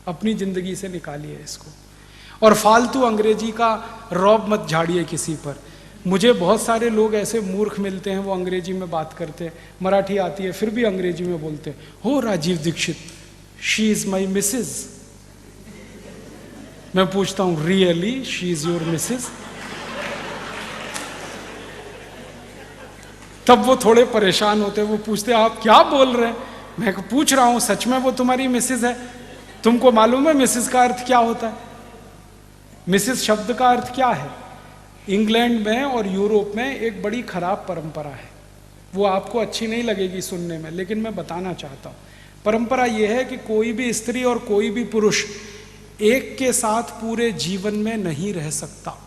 अपनी जिंदगी से निकालिए इसको। और फालतू अंग्रेजी का रौब मत झाड़िए किसी पर। मुझे बहुत सारे लोग ऐसे मूर्ख मिलते हैं, वो अंग्रेजी में बात करते हैं, मराठी आती है फिर भी अंग्रेजी में बोलते हैं, हो Rajiv Dixit, she is my missus. मैं पूछता हूं really she is your missus? तब वो थोड़े परेशान होते हैं, वो पूछते हैं आप क्या बोल रहे हैं? मैं पूछ रहा हूं सच में वो तुम्हारी मिसेज है? तुमको मालूम है मिसेज का अर्थ क्या होता है? मिसेज शब्द का अर्थ क्या है? इंग्लैंड में और यूरोप में एक बड़ी खराब परंपरा है, वो आपको अच्छी नहीं लगेगी सुनने में, लेकिन मैं बताना चाहता हूं। परंपरा यह है कि कोई भी स्त्री और कोई भी पुरुष एक के साथ पूरे जीवन में नहीं रह सकता।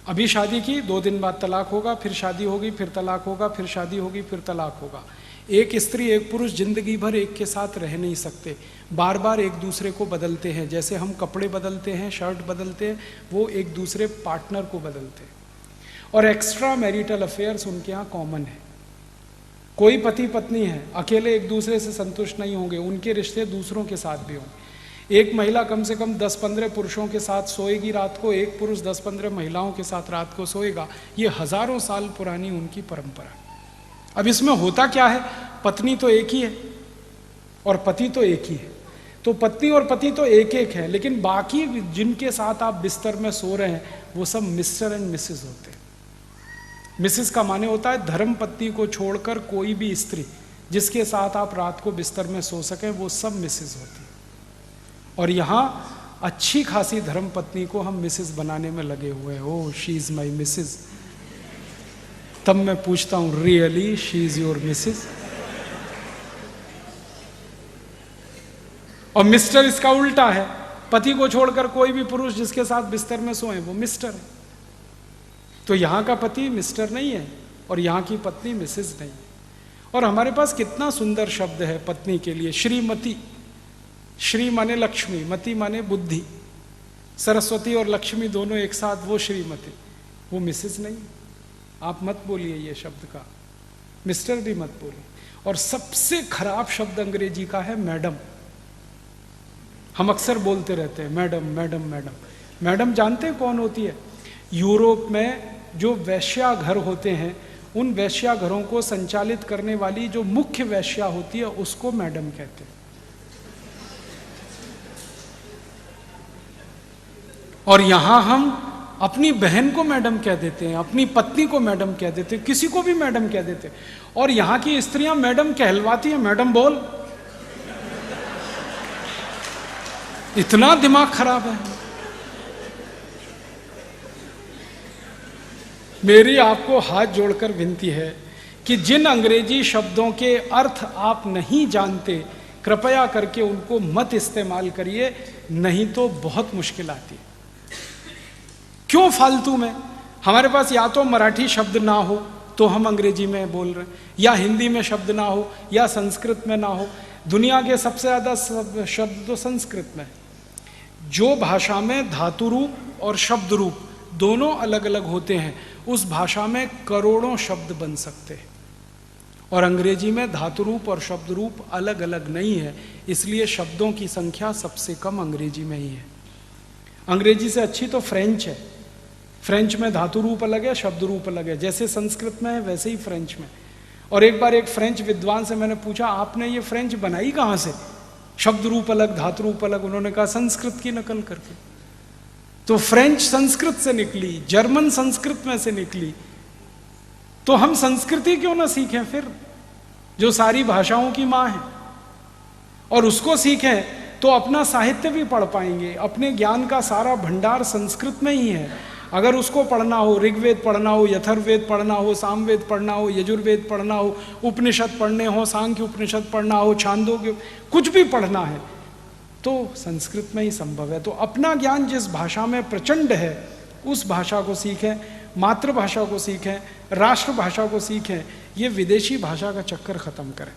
अभी शादी की, 2 दिन बाद तलाक होगा, फिर शादी होगी, फिर तलाक होगा, फिर शादी होगी, फिर तलाक होगा। एक स्त्री एक पुरुष जिंदगी भर एक के साथ रह नहीं सकते, बार बार एक दूसरे को बदलते हैं। जैसे हम कपड़े बदलते हैं, शर्ट बदलते हैं, वो एक दूसरे पार्टनर को बदलते हैं। और एक्स्ट्रा मैरिटल अफेयर्स उनके यहाँ कॉमन है। कोई पति पत्नी है, अकेले एक दूसरे से संतुष्ट नहीं होंगे, उनके रिश्ते दूसरों के साथ भी होंगे। एक महिला कम से कम 10-15 पुरुषों के साथ सोएगी रात को, एक पुरुष 10-15 महिलाओं के साथ रात को सोएगा। ये हजारों साल पुरानी उनकी परंपरा। अब इसमें होता क्या है, पत्नी तो एक ही है और पति तो एक ही है, तो पत्नी और पति तो एक एक है, लेकिन बाकी जिनके साथ आप बिस्तर में सो रहे हैं वो सब मिस्टर एंड मिसेस होते हैं। मिसेस का माने होता है धर्म पत्नी को छोड़कर कोई भी स्त्री जिसके साथ आप रात को बिस्तर में सो सकें, वो सब मिसेस होती है। और यहाँ अच्छी खासी धर्म पत्नी को हम मिसेस बनाने में लगे हुए हैं। ओह शी इज माई मिसेस। तब मैं पूछता हूं really she is your Mrs? और मिस्टर इसका उल्टा है, पति को छोड़कर कोई भी पुरुष जिसके साथ बिस्तर में सोए वो मिस्टर है। तो यहां का पति मिस्टर नहीं है और यहां की पत्नी मिसेस नहीं है। और हमारे पास कितना सुंदर शब्द है पत्नी के लिए, श्रीमती। श्री माने लक्ष्मी, मति माने बुद्धि। सरस्वती और लक्ष्मी दोनों एक साथ, वो श्रीमती, वो मिसेस नहीं। आप मत बोलिए ये शब्द का, मिस्टर भी मत बोलिए। और सबसे खराब शब्द अंग्रेजी का है मैडम। हम अक्सर बोलते रहते हैं मैडम मैडम मैडम। मैडम जानते हैं कौन होती है? यूरोप में जो वैश्याघर होते हैं, उन वैश्याघरों को संचालित करने वाली जो मुख्य वैश्या होती है उसको मैडम कहते हैं। और यहां हम अपनी बहन को मैडम कह देते हैं, अपनी पत्नी को मैडम कह देते हैं, किसी को भी मैडम कह देते हैं। और यहां की स्त्रियां मैडम कहलवाती हैं, मैडम बोल। इतना दिमाग खराब है। मेरी आपको हाथ जोड़कर विनती है कि जिन अंग्रेजी शब्दों के अर्थ आप नहीं जानते, कृपया करके उनको मत इस्तेमाल करिए, नहीं तो बहुत मुश्किल आती है। क्यों फालतू में? हमारे पास या तो मराठी शब्द ना हो तो हम अंग्रेजी में बोल रहे हैं, या हिंदी में शब्द ना हो, या संस्कृत में ना हो। दुनिया के सबसे ज्यादा शब्द तो संस्कृत में। जो भाषा में धातु रूप और शब्द रूप दोनों अलग अलग होते हैं, उस भाषा में करोड़ों शब्द बन सकते हैं। और अंग्रेजी में धातु रूप और शब्द रूप अलग अलग नहीं है, इसलिए शब्दों की संख्या सबसे कम अंग्रेजी में ही है। अंग्रेजी से अच्छी तो फ्रेंच है। फ्रेंच में धातु रूप अलग है, शब्द रूप अलग है। जैसे संस्कृत में है वैसे ही फ्रेंच में। और एक बार एक फ्रेंच विद्वान से मैंने पूछा, आपने ये फ्रेंच बनाई कहाँ से? शब्द रूप अलग, धातु रूप अलग। उन्होंने कहा संस्कृत की नकल करके। तो फ्रेंच संस्कृत से निकली, जर्मन संस्कृत में से निकली, तो हम संस्कृति क्यों ना सीखें फिर, जो सारी भाषाओं की माँ है? और उसको सीखें तो अपना साहित्य भी पढ़ पाएंगे। अपने ज्ञान का सारा भंडार संस्कृत में ही है। अगर उसको पढ़ना हो, ऋग्वेद पढ़ना हो, यथर्ववेद पढ़ना हो, सामवेद पढ़ना हो, यजुर्वेद पढ़ना हो, उपनिषद पढ़ने हो, सांख्य उपनिषद पढ़ना हो, छांदोग्य, कुछ भी पढ़ना है तो संस्कृत में ही संभव है। तो अपना ज्ञान जिस भाषा में प्रचंड है उस भाषा को सीखें, मातृभाषा को सीखें, राष्ट्रभाषा को सीखें। ये विदेशी भाषा का चक्कर खत्म करें।